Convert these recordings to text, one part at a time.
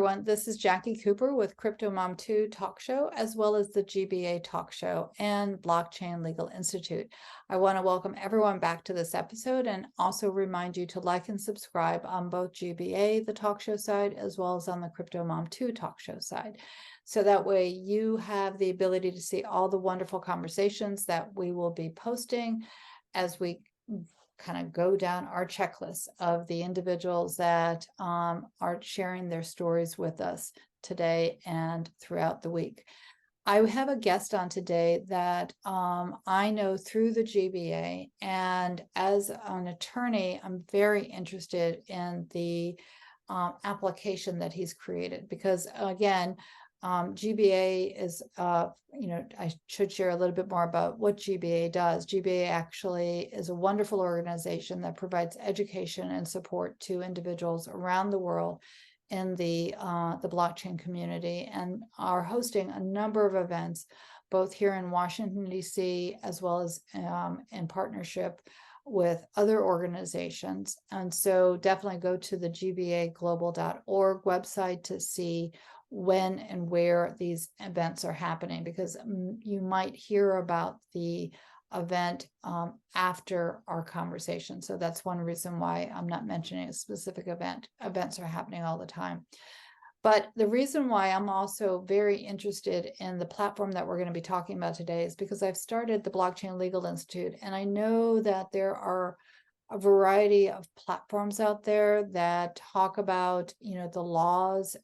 everyone. This is Jackie Cooper with CryptoMom2 Talk Show, as well as the GBA Talk Show and Blockchain Legal Institute. I want to welcome everyone back to this episode and also remind you to like and subscribe on both GBA, the talk show side, as well as on the CryptoMom2 Talk Show side. So that way you have the ability to see all the wonderful conversations that we will be posting as we kind of go down our checklist of the individuals that are sharing their stories with us today and throughout the week. I have a guest on today that I know through the GBA, and as an attorney, I'm very interested in the application that he's created, because again, GBA is, I should share a little bit more about what GBA does. GBA actually is a wonderful organization that provides education and support to individuals around the world in the blockchain community, and are hosting a number of events, both here in Washington, D.C., as well as in partnership with other organizations. And so definitely go to the gbaglobal.org website to see when and where these events are happening, because you might hear about the event after our conversation. So that's one reason why I'm not mentioning a specific event. Events are happening all the time. But the reason why I'm also very interested in the platform that we're going to be talking about today is because I've started the Blockchain Legal Institute, and I know that there are a variety of platforms out there that talk about, the laws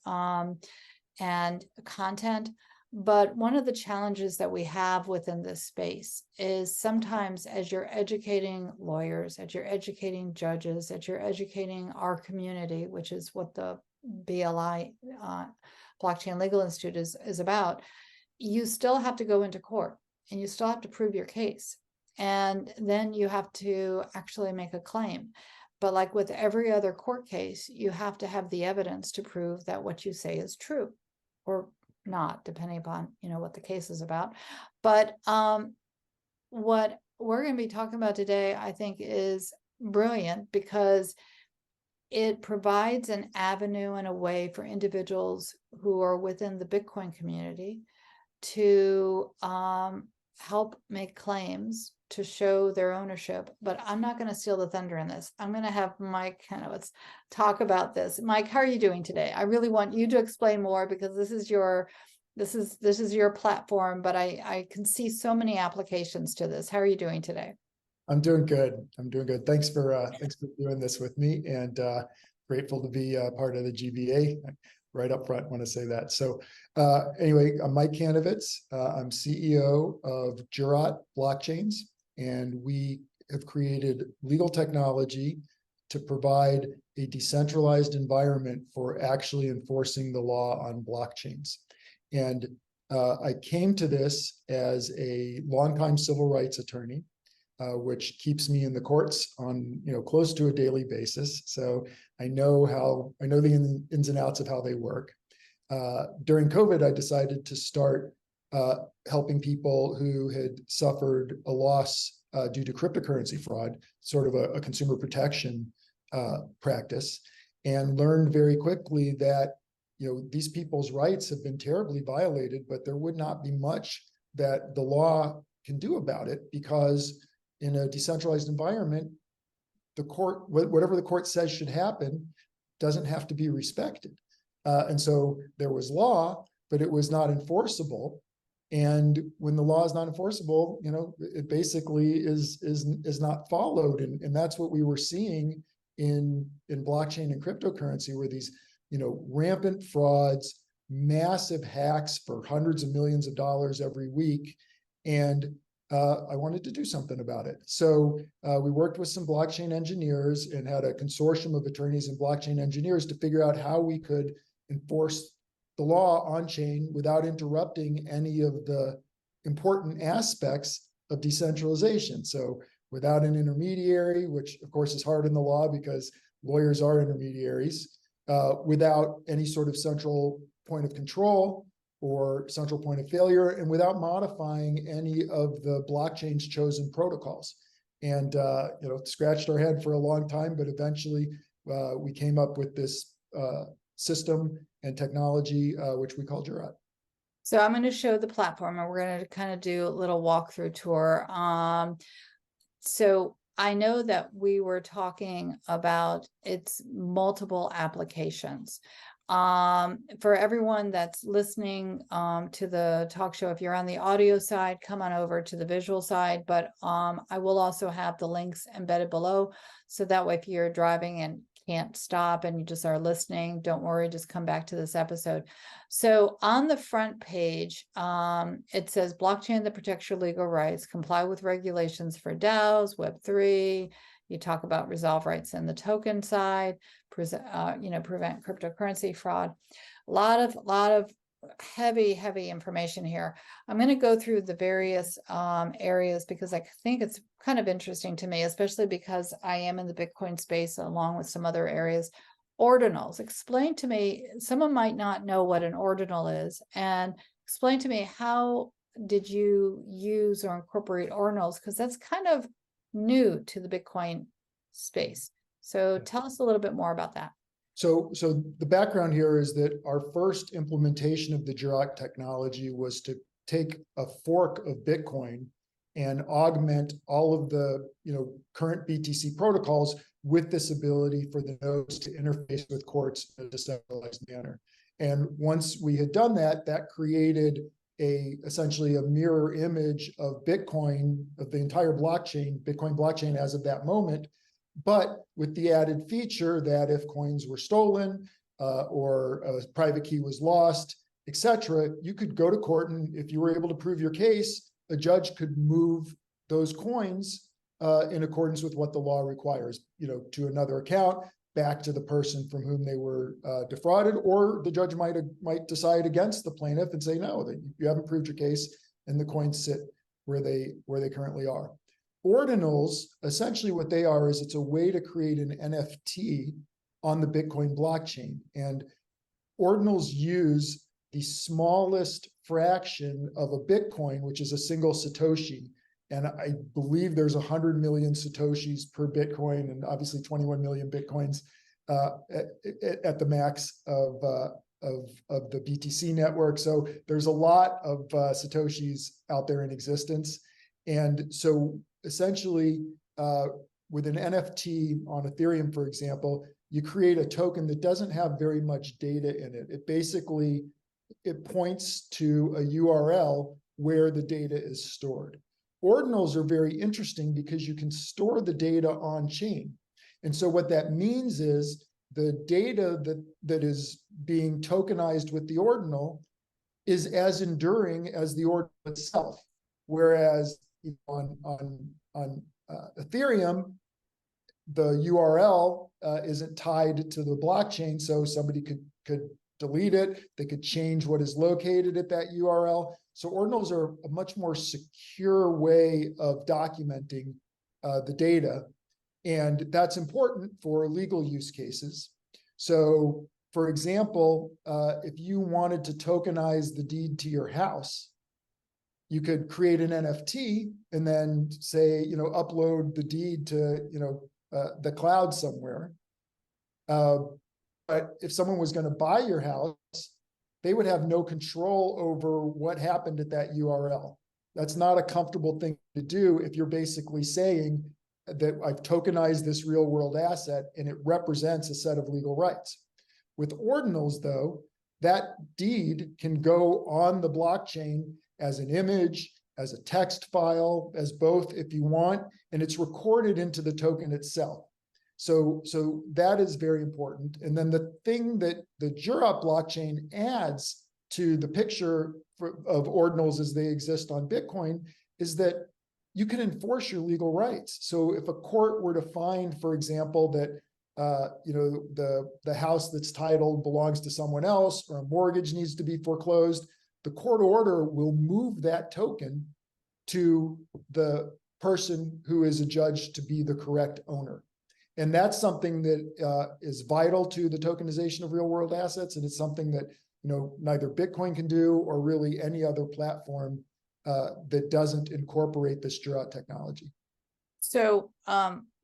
and content. But one of the challenges that we have within this space is sometimes as you're educating lawyers, as you're educating judges, as you're educating our community, which is what the BLI, Blockchain Legal Institute is about, you still have to go into court and you still have to prove your case. And then you have to actually make a claim. But like with every other court case, you have to have the evidence to prove that what you say is true or not, depending upon, what the case is about. But what we're going to be talking about today, I think, is brilliant, because it provides an avenue and a way for individuals who are within the Bitcoin community to help make claims to show their ownership. But I'm not going to steal the thunder in this. I'm going to have Mike Kanovitz talk about this. Mike, how are you doing today? I really want you to explain more, because this is your platform, but I can see so many applications to this. How are you doing today? I'm doing good. Thanks for doing this with me, and grateful to be part of the GBA. Right up front, want to say that. So anyway, I'm Mike Kanovitz. I'm CEO of Jurat Blockchains, and we have created legal technology to provide a decentralized environment for actually enforcing the law on blockchains. And I came to this as a longtime civil rights attorney, which keeps me in the courts on close to a daily basis. So I know the ins and outs of how they work. During COVID, I decided to start helping people who had suffered a loss due to cryptocurrency fraud, sort of a consumer protection practice, and learned very quickly that these people's rights have been terribly violated, but there would not be much that the law can do about it, because in a decentralized environment, the court, whatever the court says should happen, doesn't have to be respected. And so there was law, but it was not enforceable. And when the law is not enforceable, it basically is not followed. And that's what we were seeing in blockchain and cryptocurrency, where these rampant frauds, massive hacks for hundreds of millions of dollars every week. And I wanted to do something about it. So we worked with some blockchain engineers and had a consortium of attorneys and blockchain engineers to figure out how we could enforce the law on chain without interrupting any of the important aspects of decentralization. So without an intermediary, which of course is hard in the law because lawyers are intermediaries, without any sort of central point of control or central point of failure, and without modifying any of the blockchain's chosen protocols. And scratched our head for a long time, but eventually we came up with this system and technology, which we call Jurat. So I'm going to show the platform, and we're going to kind of do a little walkthrough tour. So I know that we were talking about its multiple applications. For everyone that's listening to the talk show, if you're on the audio side, come on over to the visual side, but I will also have the links embedded below, so that way if you're driving and can't stop and you just are listening, don't worry, just come back to this episode. So on the front page, it says blockchain that protects your legal rights, comply with regulations for DAOs, Web3. You talk about resolve rights in the token side, prevent cryptocurrency fraud. A lot of heavy information here. I'm going to go through the various areas because I think it's kind of interesting to me, especially because I am in the Bitcoin space along with some other areas. Ordinals. Explain to me, someone might not know what an ordinal is, and explain to me, how did you use or incorporate ordinals? Because that's kind of new to the Bitcoin space. So tell us a little bit more about that. So the background here is that our first implementation of the Jurat technology was to take a fork of Bitcoin and augment all of the current BTC protocols with this ability for the nodes to interface with courts in a decentralized manner. And once we had done that, that created essentially a mirror image of Bitcoin, of the entire blockchain, Bitcoin blockchain as of that moment, but with the added feature that if coins were stolen or a private key was lost, etc., you could go to court, and if you were able to prove your case, a judge could move those coins in accordance with what the law requires, to another account, back to the person from whom they were defrauded, or the judge might decide against the plaintiff and say, no, that you haven't proved your case, and the coins sit where they currently are. Ordinals, essentially what they are is it's a way to create an NFT on the Bitcoin blockchain. And ordinals use the smallest fraction of a Bitcoin, which is a single Satoshi. And I believe there's 100 million Satoshis per Bitcoin, and obviously 21 million Bitcoins at the max of the BTC network. So there's a lot of Satoshis out there in existence. And so essentially, with an NFT on Ethereum, for example, you create a token that doesn't have very much data in it. It points to a URL where the data is stored. Ordinals are very interesting because you can store the data on chain. And so what that means is the data that is being tokenized with the ordinal is as enduring as the ordinal itself. Whereas on Ethereum, the URL isn't tied to the blockchain, so somebody could delete it. They could change what is located at that URL. So ordinals are a much more secure way of documenting the data, and that's important for legal use cases. So, for example, if you wanted to tokenize the deed to your house, you could create an NFT and then say, upload the deed to, the cloud somewhere. But if someone was going to buy your house, they would have no control over what happened at that URL. That's not a comfortable thing to do if you're basically saying that I've tokenized this real world asset and it represents a set of legal rights. With ordinals, though, that deed can go on the blockchain as an image, as a text file, as both if you want, and it's recorded into the token itself. So that is very important. And then the thing that the Jurat blockchain adds to the picture of ordinals as they exist on Bitcoin is that you can enforce your legal rights. So if a court were to find, for example, that the house that's titled belongs to someone else, or a mortgage needs to be foreclosed, the court order will move that token to the person who is adjudged to be the correct owner. And that's something that is vital to the tokenization of real world assets. And it's something that, neither Bitcoin can do or really any other platform that doesn't incorporate this Jurat technology. So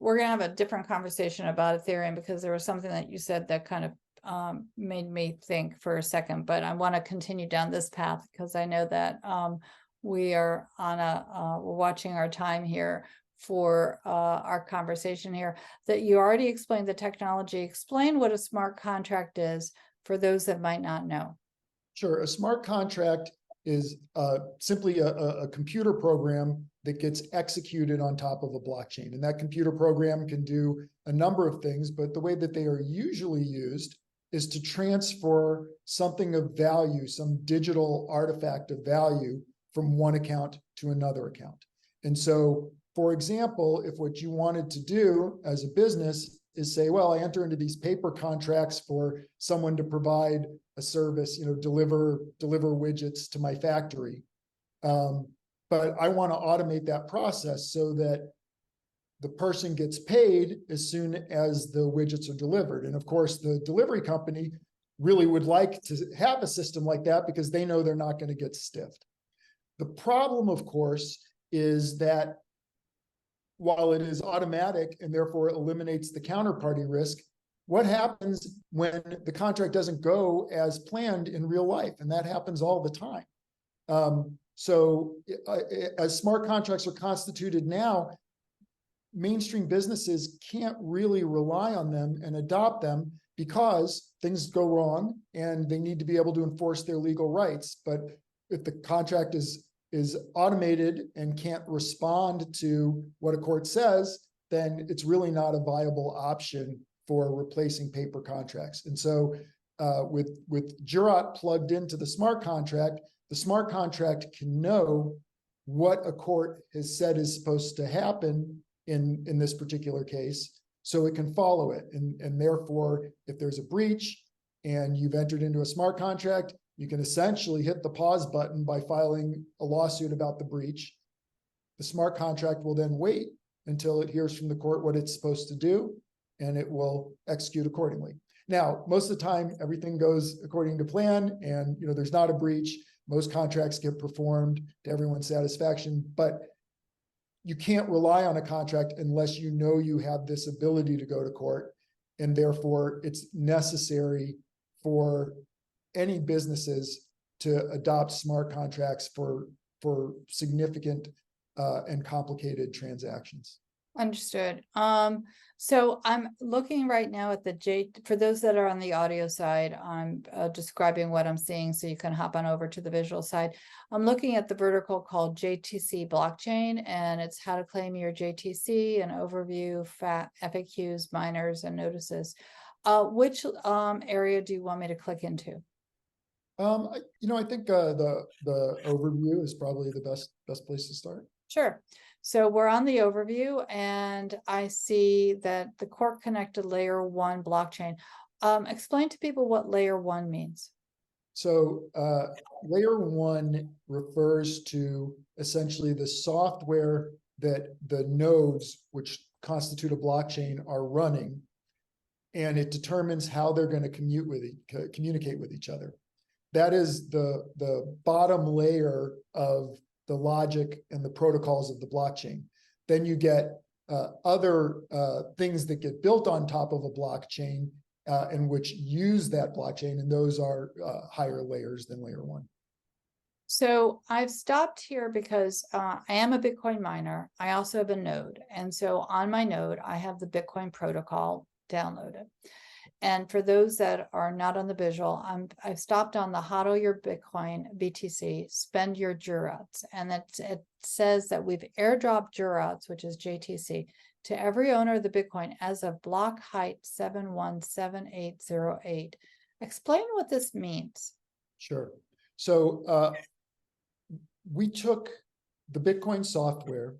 we're going to have a different conversation about Ethereum, because there was something that you said that kind of made me think for a second, but I want to continue down this path because I know that we are on we're watching our time here for our conversation here, that you already explained the technology. Explain what a smart contract is for those that might not know. Sure. A smart contract is simply a computer program that gets executed on top of a blockchain. And that computer program can do a number of things, but the way that they are usually used is to transfer something of value, some digital artifact of value from one account to another account. And so, for example, if what you wanted to do as a business is say, well, I enter into these paper contracts for someone to provide a service, deliver widgets to my factory. But I want to automate that process so that the person gets paid as soon as the widgets are delivered. And of course, the delivery company really would like to have a system like that because they know they're not going to get stiffed. The problem, of course, is that while it is automatic and therefore eliminates the counterparty risk, what happens when the contract doesn't go as planned in real life? And that happens all the time. So as smart contracts are constituted now, mainstream businesses can't really rely on them and adopt them because things go wrong and they need to be able to enforce their legal rights. But if the contract is automated and can't respond to what a court says, then it's really not a viable option for replacing paper contracts. And so with Jurat plugged into the smart contract can know what a court has said is supposed to happen in this particular case, so it can follow it. And therefore, if there's a breach and you've entered into a smart contract, you can essentially hit the pause button by filing a lawsuit about the breach. The smart contract will then wait until it hears from the court what it's supposed to do, and it will execute accordingly. Now, most of the time, everything goes according to plan, and there's not a breach. Most contracts get performed to everyone's satisfaction, but you can't rely on a contract unless you know you have this ability to go to court, and therefore it's necessary for any businesses to adopt smart contracts for significant and complicated transactions. Understood. So I'm looking right now at for those that are on the audio side, I'm describing what I'm seeing so you can hop on over to the visual side. I'm looking at the vertical called JTC blockchain, and it's how to claim your JTC, an overview, FAQs, minors, and notices. Which area do you want me to click into? I think the overview is probably the best place to start. Sure. So we're on the overview, and I see that the court connected layer 1 blockchain. Explain to people what layer 1 means. So layer 1 refers to essentially the software that the nodes, which constitute a blockchain, are running, and it determines how they're going to communicate with each other. That is the bottom layer of the logic and the protocols of the blockchain. Then you get other things that get built on top of a blockchain and which use that blockchain, and those are higher layers than layer 1. So I've stopped here because I am a Bitcoin miner. I also have a node. And so on my node, I have the Bitcoin protocol downloaded. And for those that are not on the visual, I've stopped on the HODL your Bitcoin BTC, spend your Jurats. And it says that we've airdropped Jurats, which is JTC, to every owner of the Bitcoin as of block height 717808. Explain what this means. Sure. So we took the Bitcoin software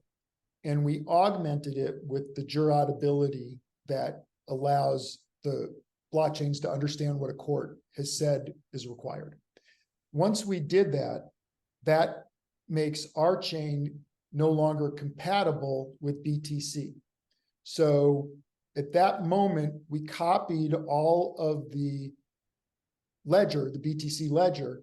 and we augmented it with the Jurat ability that allows the blockchains to understand what a court has said is required. Once we did that, that makes our chain no longer compatible with BTC. So at that moment, we copied all of the ledger, the BTC ledger,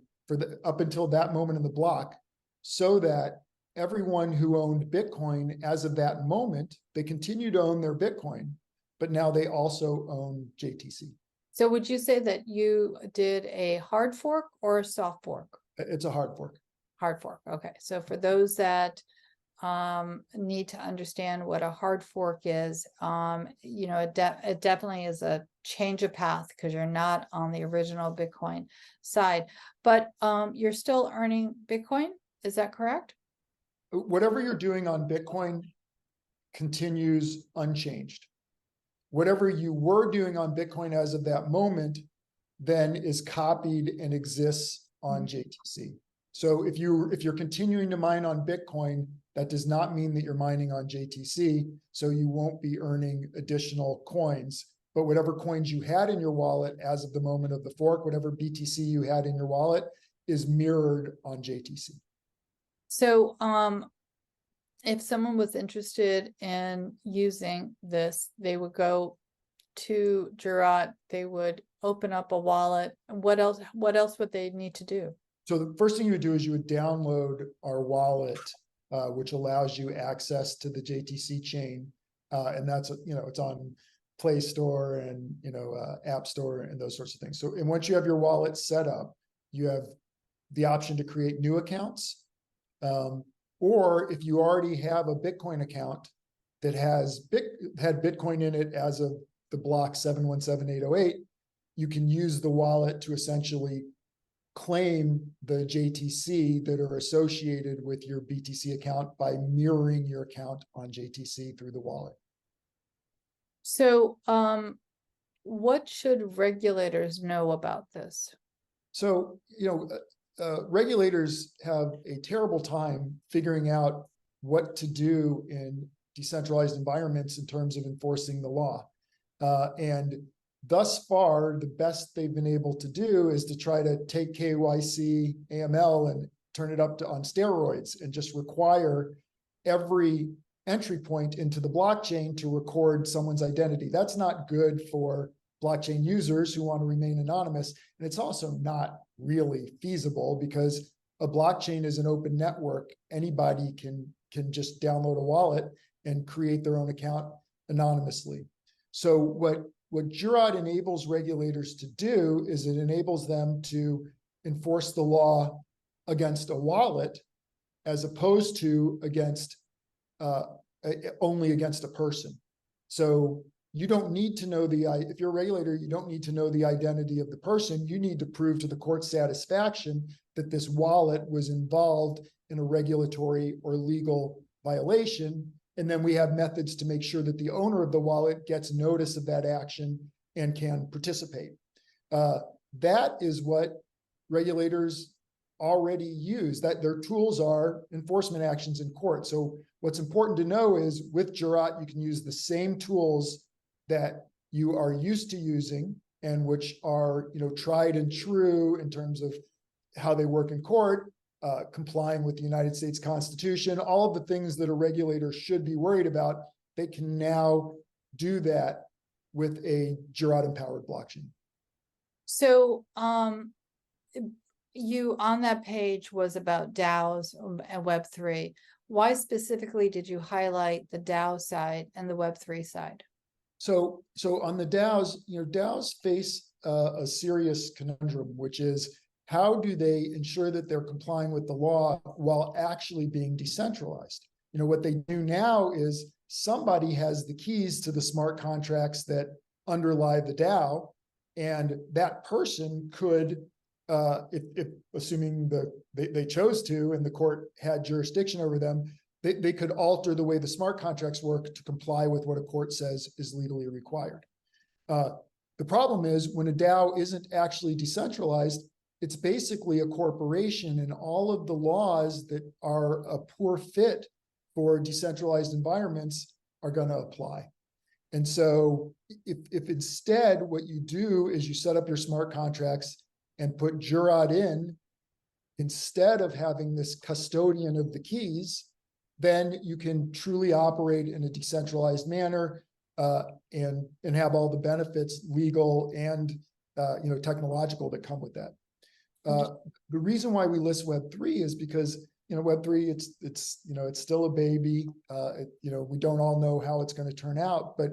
up until that moment in the block, so that everyone who owned Bitcoin as of that moment, they continue to own their Bitcoin, but now they also own JTC. So would you say that you did a hard fork or a soft fork? It's a hard fork. Hard fork. Okay. So for those that need to understand what a hard fork is, it definitely is a change of path because you're not on the original Bitcoin side, but you're still earning Bitcoin. Is that correct? Whatever you're doing on Bitcoin continues unchanged. Whatever you were doing on Bitcoin as of that moment then is copied and exists on JTC. So if you're continuing to mine on Bitcoin, that does not mean that you're mining on JTC, so you won't be earning additional coins. But whatever coins you had in your wallet as of the moment of the fork, whatever BTC you had in your wallet is mirrored on JTC. So if someone was interested in using this, they would go to Jurat, they would open up a wallet. What else would they need to do? So the first thing you would do is you would download our wallet, which allows you access to the JTC chain. And that's, it's on Play Store and, App Store and those sorts of things. So, and once you have your wallet set up, you have the option to create new accounts. Or if you already have a Bitcoin account that had Bitcoin in it as of the block 717808, you can use the wallet to essentially claim the JTC that are associated with your BTC account by mirroring your account on JTC through the wallet. So, what should regulators know about this? So, regulators have a terrible time figuring out what to do in decentralized environments in terms of enforcing the law. And thus far, the best they've been able to do is to try to take KYC, AML, and turn it up on steroids and just require every entry point into the blockchain to record someone's identity. That's not good for blockchain users who want to remain anonymous. And it's also not really feasible because a blockchain is an open network. Anybody can just download a wallet and create their own account anonymously. So what Jurat enables regulators to do is it enables them to enforce the law against a wallet as opposed to only against a person. So you don't need to know if you're a regulator, you don't need to know the identity of the person. You need to prove to the court's satisfaction that this wallet was involved in a regulatory or legal violation. And then we have methods to make sure that the owner of the wallet gets notice of that action and can participate. That is what regulators already use, that their tools are enforcement actions in court. So what's important to know is with Jurat, you can use the same tools that you are used to using and which are tried and true in terms of how they work in court, complying with the United States Constitution, all of the things that a regulator should be worried about. They can now do that with a Jurat-empowered blockchain. So you on that page was about DAOs and Web3. Why specifically did you highlight the DAO side and the Web3 side? So on the DAOs, DAOs face a serious conundrum, which is how do they ensure that they're complying with the law while actually being decentralized? What they do now is somebody has the keys to the smart contracts that underlie the DAO, and that person could, if assuming they chose to and the court had jurisdiction over them, they could alter the way the smart contracts work to comply with what a court says is legally required. The problem is when a DAO isn't actually decentralized, it's basically a corporation, and all of the laws that are a poor fit for decentralized environments are going to apply. And so if instead what you do is you set up your smart contracts and put Jurat in, instead of having this custodian of the keys, then you can truly operate in a decentralized manner and have all the benefits, legal and technological, that come with that. The reason why we list Web3 is because Web3 it's still a baby. We don't all know how it's going to turn out. But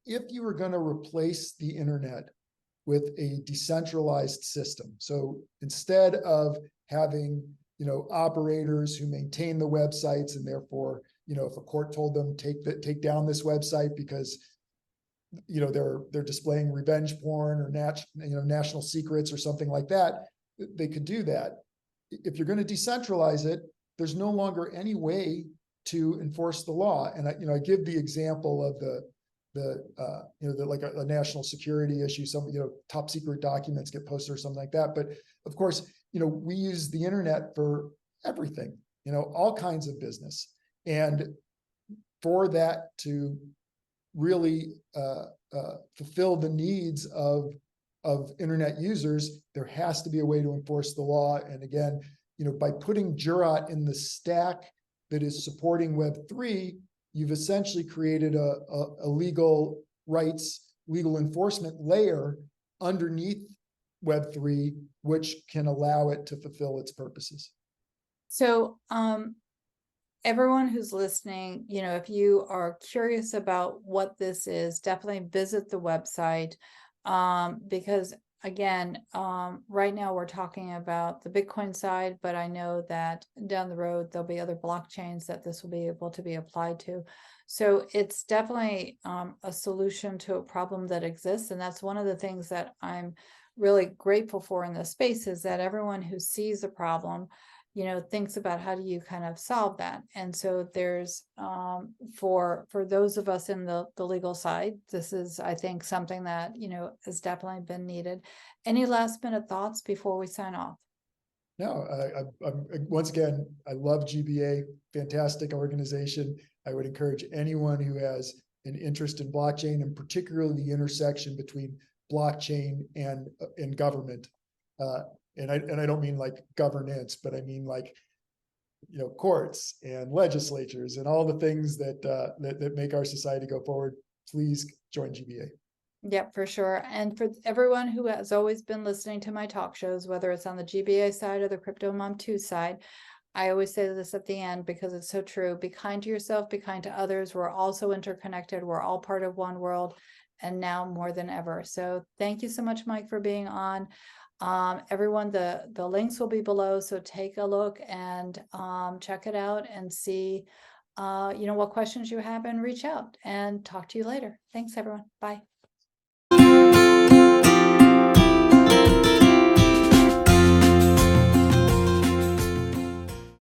if you were going to replace the internet with a decentralized system. So instead of having, operators who maintain the websites, and therefore, if a court told them take down this website because they're displaying revenge porn or national secrets or something like that, they could do that. If you're going to decentralize it, there's no longer any way to enforce the law. And I give the example of like a national security issue, some top secret documents get posted or something like that. But of course, we use the internet for everything, all kinds of business. And for that to really fulfill the needs of internet users, there has to be a way to enforce the law. And again, by putting Jurat in the stack that is supporting Web3, you've essentially created a legal rights, legal enforcement layer underneath Web3, which can allow it to fulfill its purposes. So, everyone who's listening, if you are curious about what this is, definitely visit the website, because again, right now we're talking about the Bitcoin side, but I know that down the road, there'll be other blockchains that this will be able to be applied to. So it's definitely a solution to a problem that exists. And that's one of the things that I'm really grateful for in this space, is that everyone who sees a problem, thinks about how do you kind of solve that. And so there's, for those of us in the legal side, this is, I think, something that, has definitely been needed. Any last minute thoughts before we sign off? No, once again, I love GBA, fantastic organization. I would encourage anyone who has an interest in blockchain, and particularly the intersection between blockchain and government. And I don't mean like governance, but I mean like, courts and legislatures and all the things that make our society go forward. Please join GBA. Yep, for sure. And for everyone who has always been listening to my talk shows, whether it's on the GBA side or the CryptoMom2 side, I always say this at the end because it's so true. Be kind to yourself, be kind to others. We're all so interconnected. We're all part of one world, and now more than ever. So thank you so much, Mike, for being on. Everyone, the links will be below, so take a look and check it out and see what questions you have, and reach out and talk to you later. Thanks, everyone. Bye.